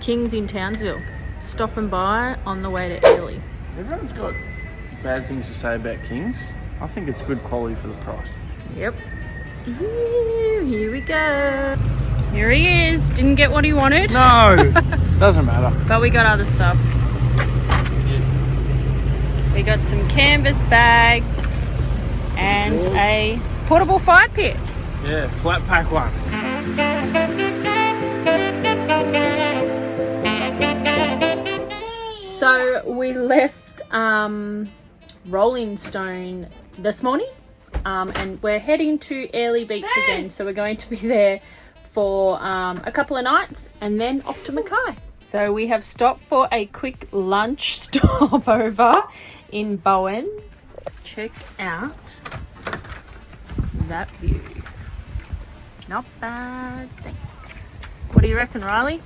King's in Townsville, stopping by on the way to Ely. Everyone's got bad things to say about King's. I think it's good quality for the price. Yep. Here we go. Here he is. Didn't get what he wanted. No, doesn't matter. But we got other stuff. We got some canvas bags and a portable fire pit. Yeah, flat pack one. So we left Rolling Stone this morning and we're heading to Ely Beach again. So we're going to be there for a couple of nights and then off to Mackay. So we have stopped for a quick lunch stopover in Bowen. Check out that view. Not bad, thanks. What do you reckon, Riley?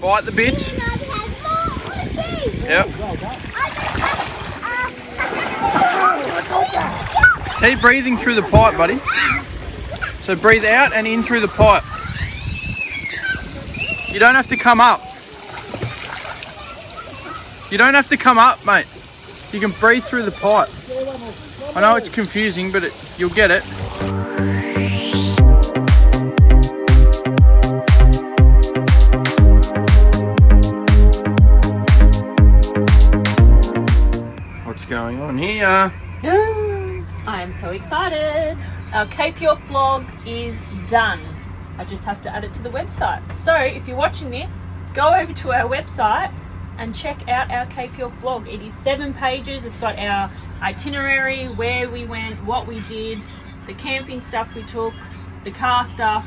Bite the bits. Yep. Keep breathing through the pipe, buddy. So breathe out and in through the pipe. You don't have to come up. You don't have to come up, mate. You can breathe through the pipe. I know it's confusing, but you'll get it. What's going on here? I am so excited. Our Cape York vlog is done. I just have to add it to the website. So if you're watching this, go over to our website and check out our Cape York vlog. It is 7 pages. It's got our itinerary, where we went, what we did, the camping stuff we took, the car stuff,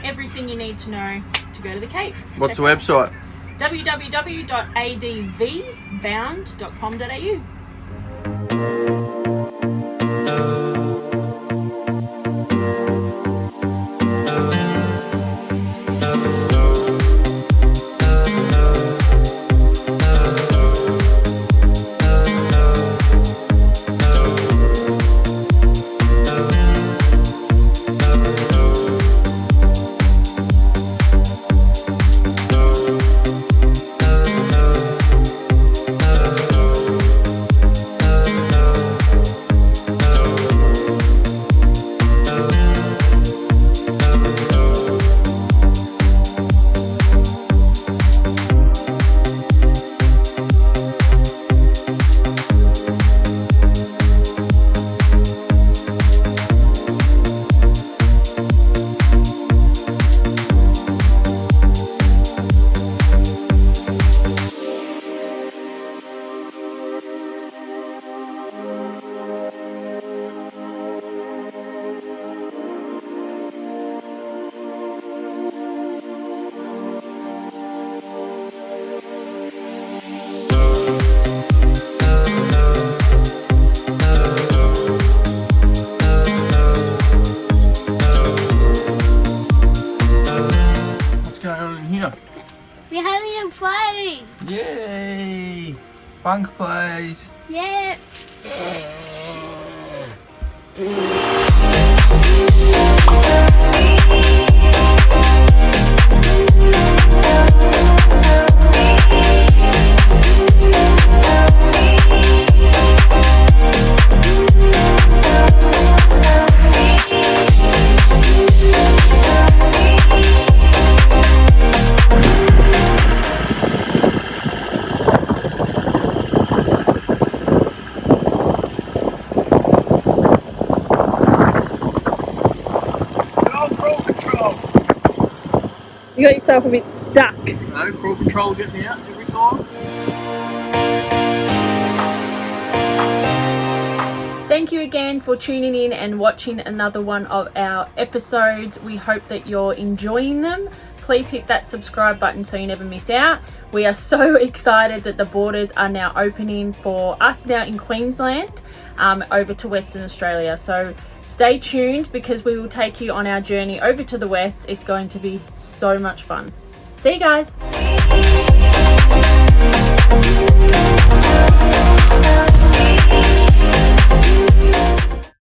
everything you need to know to go to the Cape. What's the website? www.advbound.com.au. Bunk, please. Yeah. You got yourself a bit stuck. No, crawl control get me out every time. Thank you again for tuning in and watching another one of our episodes. We hope that you're enjoying them. Please hit that subscribe button so you never miss out. We are so excited that the borders are now opening for us now in Queensland over to Western Australia. So stay tuned because we will take you on our journey over to the west. It's going to be so much fun. See you guys.